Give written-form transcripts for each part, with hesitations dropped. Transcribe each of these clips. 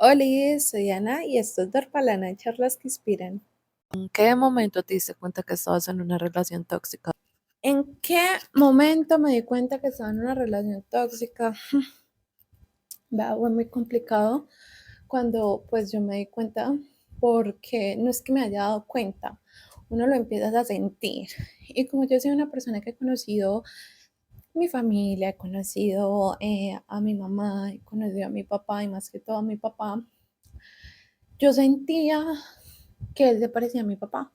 Hola, soy Ana y esto es Dorpalana, charlas que inspiran. ¿En qué momento te diste cuenta que estabas en una relación tóxica? ¿En qué momento me di cuenta que estaba en una relación tóxica? Fue muy complicado cuando pues yo me di cuenta porque no es que me haya dado cuenta, uno lo empiezas a sentir. Y como yo soy una persona que he conocido mi familia, he conocido a mi mamá, he conocido a mi papá y más que todo a mi papá, yo sentía que él se parecía a mi papá.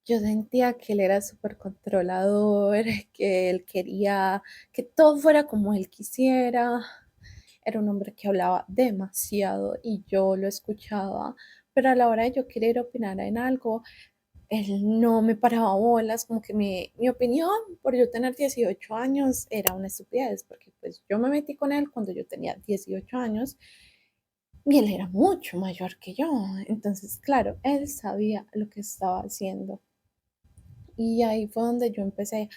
Yo sentía que él era súper controlador, que él quería que todo fuera como él quisiera. Era un hombre que hablaba demasiado y yo lo escuchaba, pero a la hora de yo querer opinar en algo, él no me paraba bolas, como que mi opinión por yo tener 18 años era una estupidez, porque pues yo me metí con él cuando yo tenía 18 años y él era mucho mayor que yo. Entonces, claro, él sabía lo que estaba haciendo. Y ahí fue donde yo empecé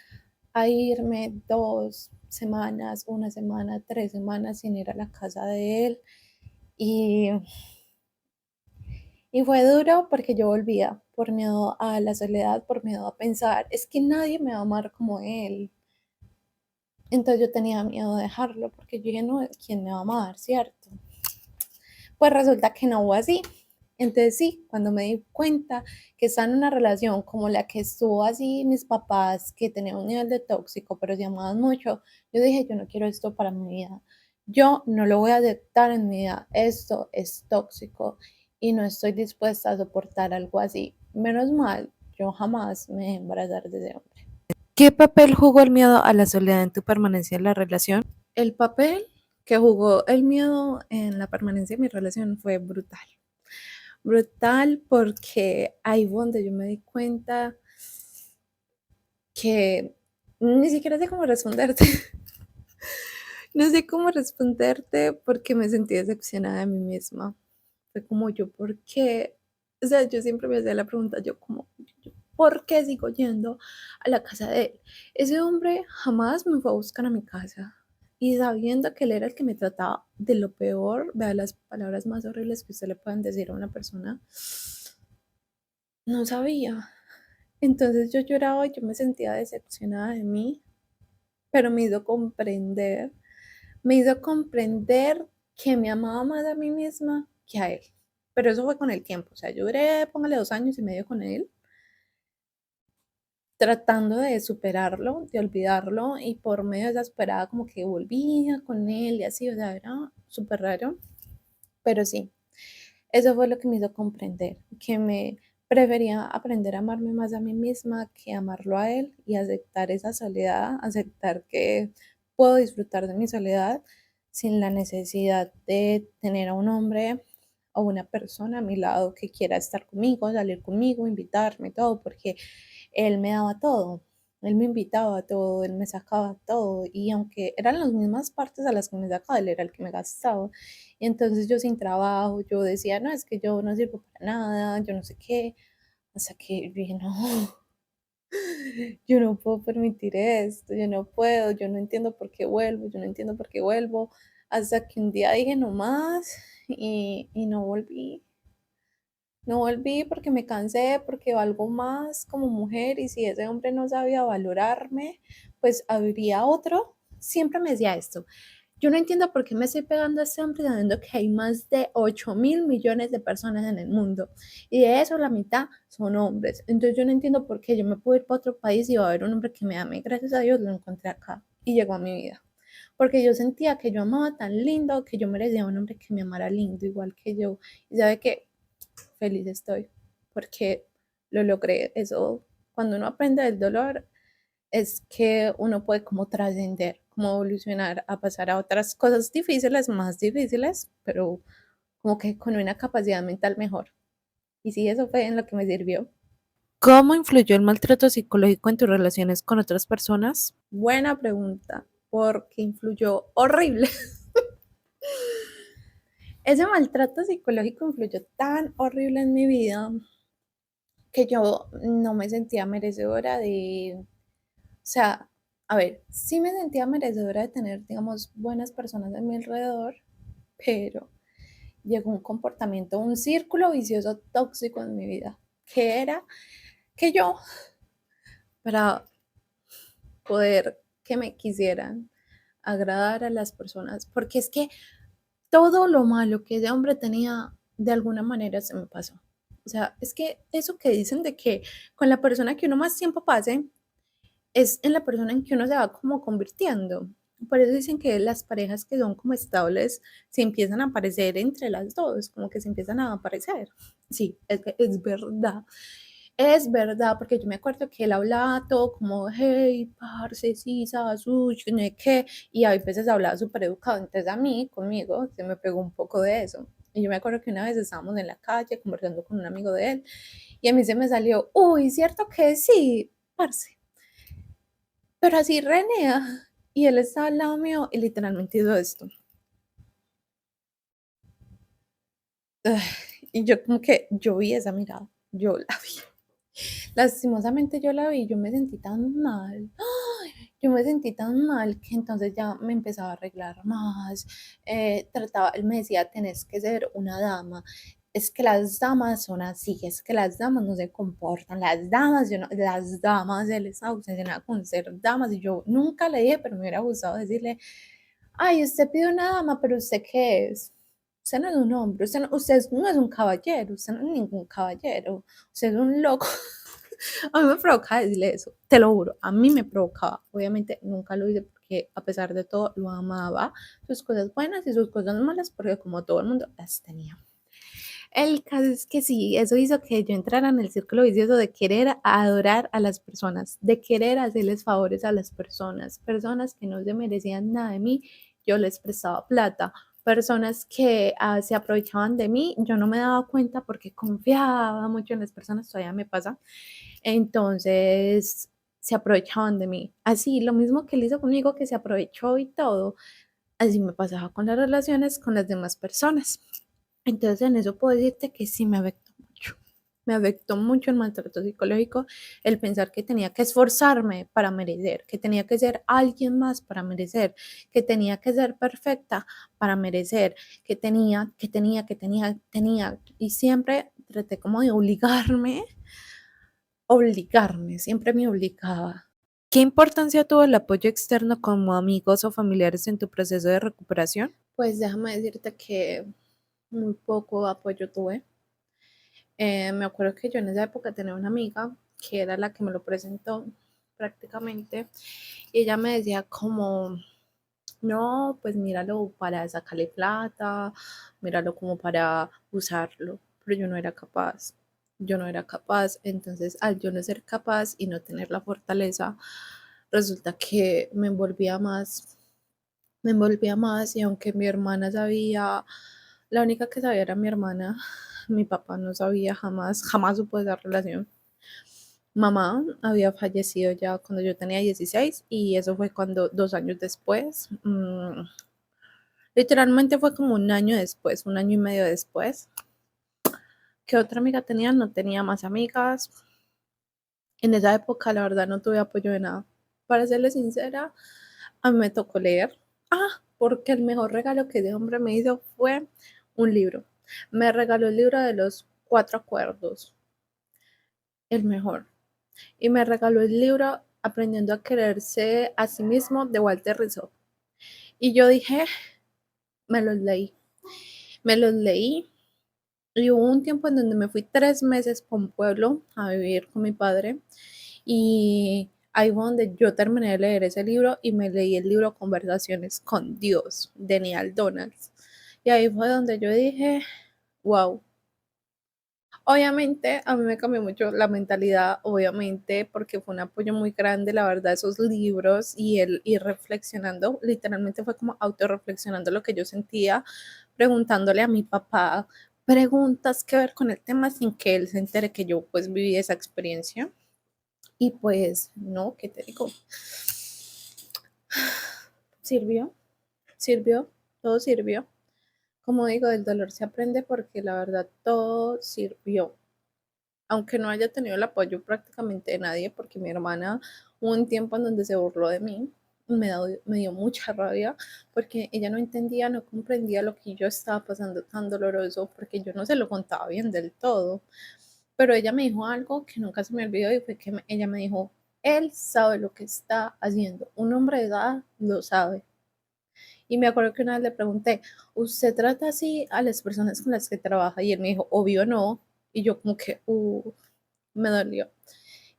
a irme 2 semanas, una semana, 3 semanas sin ir a la casa de él. Y, y fue duro porque yo volvía por miedo a la soledad, por miedo a pensar, es que nadie me va a amar como él. Entonces yo tenía miedo de dejarlo porque yo dije, no, ¿quién me va a amar, cierto? Pues resulta que no fue así. Entonces sí, cuando me di cuenta que estaba en una relación como la que estuvo así mis papás, que tenía un nivel de tóxico, pero se amaban mucho, yo dije, yo no quiero esto para mi vida. Yo no lo voy a aceptar en mi vida. Esto es tóxico y no estoy dispuesta a soportar algo así. Menos mal, yo jamás me dejé embarazar de ese hombre. ¿Qué papel jugó el miedo a la soledad en tu permanencia en la relación? El papel que jugó el miedo en la permanencia de mi relación fue brutal. Brutal porque ahí fue donde yo me di cuenta que ni siquiera sé cómo responderte. No sé cómo responderte porque me sentí decepcionada de mí misma. Fue como yo, ¿por qué? O sea, yo siempre me hacía la pregunta, ¿por qué sigo yendo a la casa de él? Ese hombre jamás me fue a buscar a mi casa. Y sabiendo que él era el que me trataba de lo peor, vea las palabras más horribles que usted le puedan decir a una persona, no sabía. Entonces yo lloraba y yo me sentía decepcionada de mí, pero me hizo comprender que me amaba más a mí misma que a él. Pero eso fue con el tiempo, o sea, yo duré, póngale 2 años y medio con él, tratando de superarlo, de olvidarlo, y por medio de esa esperada como que volvía con él y así, o sea, era súper raro, pero sí, eso fue lo que me hizo comprender, que me prefería aprender a amarme más a mí misma que amarlo a él y aceptar esa soledad, aceptar que puedo disfrutar de mi soledad sin la necesidad de tener a un hombre o una persona a mi lado que quiera estar conmigo, salir conmigo, invitarme, todo, porque él me daba todo. Él me invitaba a todo, él me sacaba todo, y aunque eran las mismas partes a las que me sacaba, él era el que me gastaba. Y entonces yo sin trabajo, yo decía, no, es que yo no sirvo para nada, yo no sé qué, hasta que yo dije, no, yo no puedo permitir esto, yo no puedo, yo no entiendo por qué vuelvo, yo no entiendo por qué vuelvo, hasta que un día dije no más y no volví. No volví porque me cansé, porque valgo más como mujer y si ese hombre no sabía valorarme, pues habría otro. Siempre me decía esto. Yo no entiendo por qué me estoy pegando a este hombre sabiendo que hay más de 8.000 millones de personas en el mundo y de eso la mitad son hombres. Entonces yo no entiendo por qué yo me puedo ir para otro país y va a haber un hombre que me ame. Gracias a Dios lo encontré acá y llegó a mi vida. Porque yo sentía que yo amaba tan lindo, que yo merecía un hombre que me amara lindo igual que yo. Y sabe que feliz estoy porque lo logré. Eso, cuando uno aprende del dolor, es que uno puede como trascender, como evolucionar a pasar a otras cosas difíciles, más difíciles, pero como que con una capacidad mental mejor. Y sí, eso fue en lo que me sirvió. ¿Cómo influyó el maltrato psicológico en tus relaciones con otras personas? Buena pregunta, porque influyó horrible. Ese maltrato psicológico influyó tan horrible en mi vida que yo no me sentía merecedora de, o sea, a ver, sí me sentía merecedora de tener, digamos, buenas personas a mi alrededor, pero llegó un comportamiento, un círculo vicioso tóxico en mi vida, que era que yo, para poder que me quisieran, agradar a las personas, porque es que todo lo malo que ese hombre tenía, de alguna manera se me pasó. O sea, es que eso que dicen de que con la persona que uno más tiempo pase, es en la persona en que uno se va como convirtiendo. Por eso dicen que las parejas que son como estables se empiezan a aparecer entre las dos, como que se empiezan a aparecer. Sí, es que es verdad. Es verdad, porque yo me acuerdo que él hablaba todo como, hey, parce, sí, sabes, uy, no sé qué, y a veces hablaba súper educado. Entonces a mí, conmigo, se me pegó un poco de eso. Y yo me acuerdo que una vez estábamos en la calle conversando con un amigo de él, y a mí se me salió, uy, ¿cierto que sí, parce? Pero así Renea. Y él estaba al lado mío y literalmente hizo esto. Ugh, y yo como que, yo vi esa mirada, yo la vi. Lastimosamente yo la vi, yo me sentí tan mal. ¡Ay! Yo me sentí tan mal que entonces ya me empezaba a arreglar más. Él me decía, tenés que ser una dama. Es que las damas son así, es que las damas no se comportan, las damas, yo no, las damas, él estaba obsesionado con ser damas y yo nunca le dije, pero me hubiera gustado decirle, ay, usted pide una dama, pero ¿usted qué es? Usted no es un hombre, usted no es un caballero, usted no es ningún caballero, usted es un loco. A mí me provoca decirle eso, te lo juro, a mí me provocaba. Obviamente nunca lo hice porque a pesar de todo lo amaba, sus cosas buenas y sus cosas malas, porque como todo el mundo las tenía. El caso es que sí, eso hizo que yo entrara en el círculo vicioso de querer adorar a las personas, de querer hacerles favores a las personas, personas que no se merecían nada de mí, yo les prestaba plata, personas que se aprovechaban de mí, yo no me daba cuenta porque confiaba mucho en las personas, todavía me pasa, entonces se aprovechaban de mí. Así, lo mismo que él hizo conmigo, que se aprovechó y todo, así me pasaba con las relaciones con las demás personas. Entonces, en eso puedo decirte que sí me afectó mucho. Me afectó mucho el maltrato psicológico, el pensar que tenía que esforzarme para merecer, que tenía que ser alguien más para merecer, que tenía que ser perfecta para merecer, tenía. Y siempre traté como de obligarme, siempre me obligaba. ¿Qué importancia tuvo el apoyo externo como amigos o familiares en tu proceso de recuperación? Pues déjame decirte que muy poco apoyo tuve. Me acuerdo que yo en esa época tenía una amiga que era la que me lo presentó prácticamente y ella me decía como, no, pues míralo para sacarle plata, míralo como para usarlo, pero yo no era capaz, yo no era capaz, entonces al yo no ser capaz y no tener la fortaleza, resulta que me envolvía más y aunque mi hermana sabía, la única que sabía era mi hermana, mi papá no sabía jamás, jamás supo de esa relación. Mamá había fallecido ya cuando yo tenía 16 y eso fue cuando 2 años después, literalmente fue como un año después, un año y medio después, que otra amiga tenía, no tenía más amigas. En esa época la verdad no tuve apoyo de nada. Para serle sincera, a mí me tocó leer. Porque el mejor regalo que ese hombre me hizo fue un libro. Me regaló el libro de los 4 acuerdos, el mejor. Y me regaló el libro Aprendiendo a quererse a sí mismo de Walter Rizzo. Y yo dije, me los leí. Me los leí y hubo un tiempo en donde me fui 3 meses por un pueblo a vivir con mi padre y ahí fue donde yo terminé de leer ese libro y me leí el libro Conversaciones con Dios de Neal Donalds. Y ahí fue donde yo dije, wow. Obviamente a mí me cambió mucho la mentalidad, obviamente, porque fue un apoyo muy grande, la verdad, esos libros y el ir reflexionando, literalmente fue como autorreflexionando lo que yo sentía, preguntándole a mi papá preguntas que ver con el tema sin que él se entere que yo pues viví esa experiencia. Y pues no, ¿qué te digo? Sirvió, sirvió, todo sirvió. Como digo, del dolor se aprende porque la verdad todo sirvió. Aunque no haya tenido el apoyo prácticamente de nadie, porque mi hermana hubo un tiempo en donde se burló de mí, me dio mucha rabia porque ella no entendía, no comprendía lo que yo estaba pasando tan doloroso porque yo no se lo contaba bien del todo. Pero ella me dijo algo que nunca se me olvidó y fue que ella me dijo, él sabe lo que está haciendo, un hombre de edad lo sabe. Y me acuerdo que una vez le pregunté, ¿usted trata así a las personas con las que trabaja? Y él me dijo, obvio no. Y yo como que, me dolió.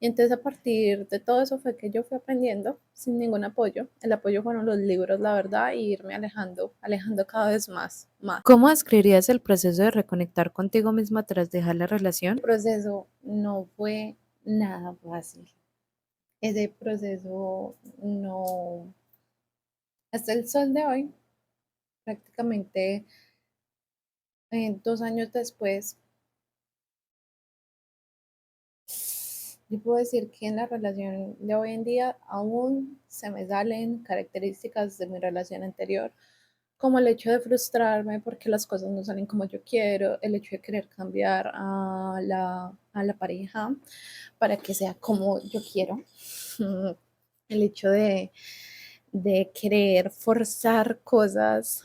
Y entonces a partir de todo eso fue que yo fui aprendiendo sin ningún apoyo. El apoyo fueron los libros, la verdad, y irme alejando, alejando cada vez más, más. ¿Cómo describirías el proceso de reconectar contigo misma tras dejar la relación? El proceso no fue nada fácil. Ese proceso no, hasta el sol de hoy, prácticamente 2 años después, yo puedo decir que en la relación de hoy en día aún se me salen características de mi relación anterior, como el hecho de frustrarme porque las cosas no salen como yo quiero, el hecho de querer cambiar a la pareja para que sea como yo quiero, el hecho de querer forzar cosas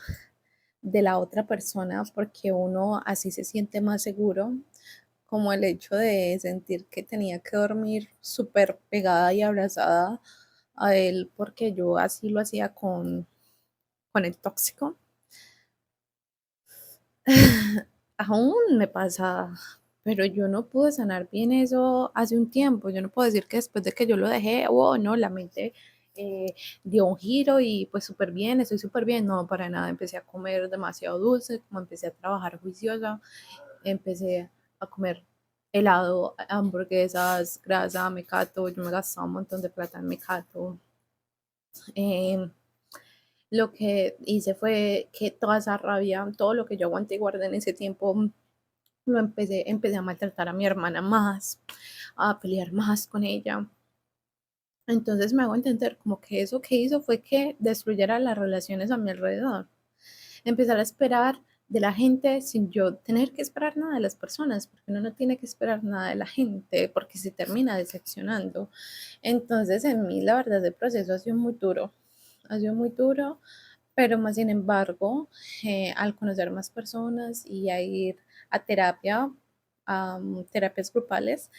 de la otra persona porque uno así se siente más seguro, como el hecho de sentir que tenía que dormir súper pegada y abrazada a él porque yo así lo hacía con el tóxico. Aún me pasa, pero yo no pude sanar bien eso hace un tiempo. Yo no puedo decir que después de que yo lo dejé, oh, no, la mente dio un giro y pues súper bien, estoy súper bien. No, para nada. Empecé a comer demasiado dulce, como empecé a trabajar juiciosa, empecé a comer helado, hamburguesas, grasa, mecato. Yo me gastaba un montón de plata en mecato. Eh, lo que hice fue que toda esa rabia, todo lo que yo aguanté y guardé en ese tiempo, empecé a maltratar a mi hermana más, a pelear más con ella. Entonces me hago entender como que eso que hizo fue que destruyera las relaciones a mi alrededor. Empezar a esperar de la gente sin yo tener que esperar nada de las personas, porque uno no tiene que esperar nada de la gente, porque se termina decepcionando. Entonces en mí la verdad el proceso ha sido muy duro, pero más sin embargo, al conocer más personas y a ir a terapia, a terapias grupales,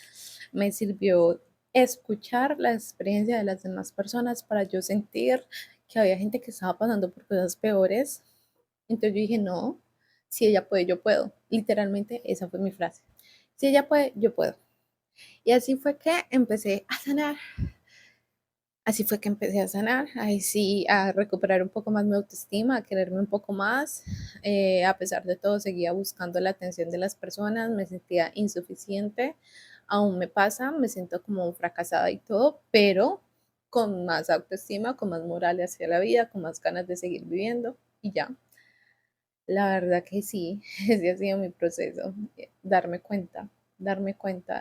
me sirvió escuchar la experiencia de las demás personas para yo sentir que había gente que estaba pasando por cosas peores. Entonces yo dije, no, si ella puede, yo puedo. Literalmente esa fue mi frase. Si ella puede, yo puedo. Y así fue que empecé a sanar. Así fue que empecé a sanar, ahí sí, a recuperar un poco más mi autoestima, a quererme un poco más. A pesar de todo, seguía buscando la atención de las personas, me sentía insuficiente, aún me pasa, me siento como fracasada y todo, pero con más autoestima, con más moral hacia la vida, con más ganas de seguir viviendo y ya. La verdad que sí, ese ha sido mi proceso, darme cuenta,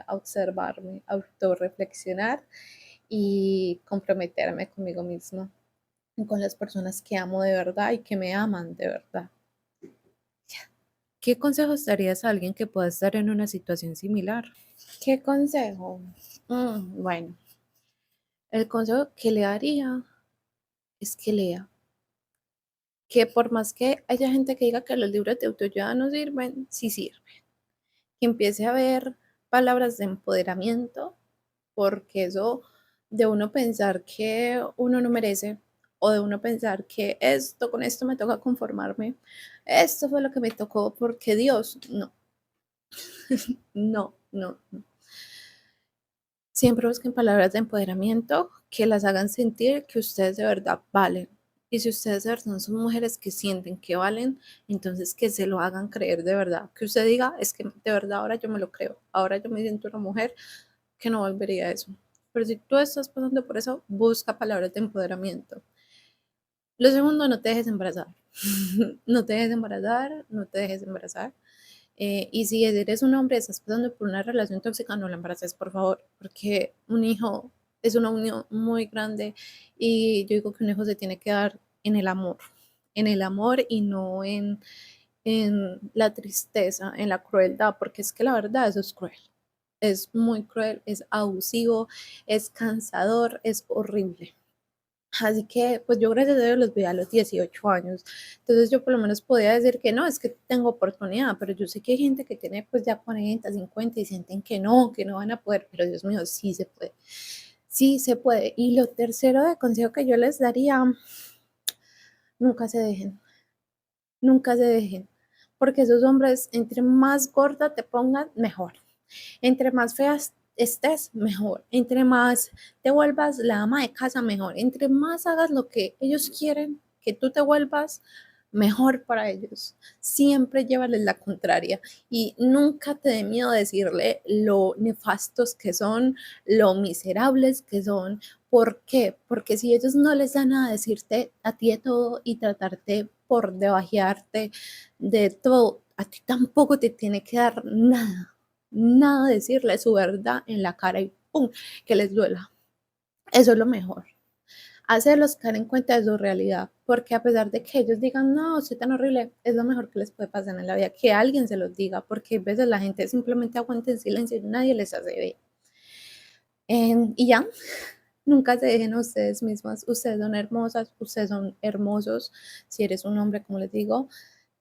observarme, autorreflexionar y comprometerme conmigo misma y con las personas que amo de verdad y que me aman de verdad. ¿Qué consejos darías a alguien que pueda estar en una situación similar? ¿Qué consejo? Bueno, el consejo que le daría es que lea, que por más que haya gente que diga que los libros de autoayuda no sirven, sí sirven, que empiece a ver palabras de empoderamiento, porque eso de uno pensar que uno no merece o de uno pensar que esto, con esto me toca conformarme, esto fue lo que me tocó porque Dios, no, no, no. Siempre busquen palabras de empoderamiento que las hagan sentir que ustedes de verdad valen. Y si ustedes de verdad son mujeres que sienten que valen, entonces que se lo hagan creer de verdad. Que usted diga, es que de verdad ahora yo me lo creo. Ahora yo me siento una mujer que no volvería a eso. Pero si tú estás pasando por eso, busca palabras de empoderamiento. Lo segundo, no te dejes embarazar. No te dejes embarazar, no te dejes embarazar. Y si eres un hombre, estás pasando por una relación tóxica, no la embaraces, por favor, porque un hijo es una unión muy grande y yo digo que un hijo se tiene que dar en el amor y no en la tristeza, en la crueldad, porque es que la verdad eso es cruel. Es muy cruel, es abusivo, es cansador, es horrible. Así que, pues yo gracias a Dios los vi a los 18 años. Entonces yo por lo menos podía decir que no, es que tengo oportunidad, pero yo sé que hay gente que tiene pues ya 40, 50 y sienten que no van a poder, pero Dios mío, sí se puede. Sí se puede. Y lo tercero de consejo que yo les daría, nunca se dejen, nunca se dejen, porque esos hombres, entre más gorda te pongan, mejor. Entre más feas estés, mejor. Entre más te vuelvas la ama de casa, mejor. Entre más hagas lo que ellos quieren que tú te vuelvas, mejor para ellos. Siempre llévales la contraria y nunca te dé miedo decirle lo nefastos que son, lo miserables que son. ¿Por qué? Porque si ellos no les dan a decirte a ti de todo y tratarte por debajearte de todo, a ti tampoco te tiene que dar nada, nada decirle su verdad en la cara y ¡pum! Que les duela. Eso es lo mejor. Hacerlos caer en cuenta de su realidad, porque a pesar de que ellos digan, no, soy tan horrible, es lo mejor que les puede pasar en la vida, que alguien se los diga, porque a veces la gente simplemente aguanta en silencio y nadie les hace ver. Y ya, nunca se dejen a ustedes mismas, ustedes son hermosas, ustedes son hermosos, si eres un hombre, como les digo,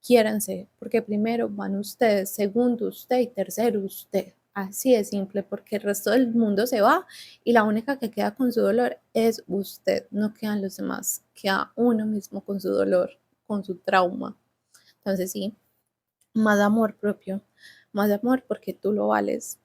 quiéranse, porque primero van ustedes, segundo usted y tercero usted. Así de simple, porque el resto del mundo se va y la única que queda con su dolor es usted, no quedan los demás, queda uno mismo con su dolor, con su trauma. Entonces sí, más amor propio, más amor porque tú lo vales,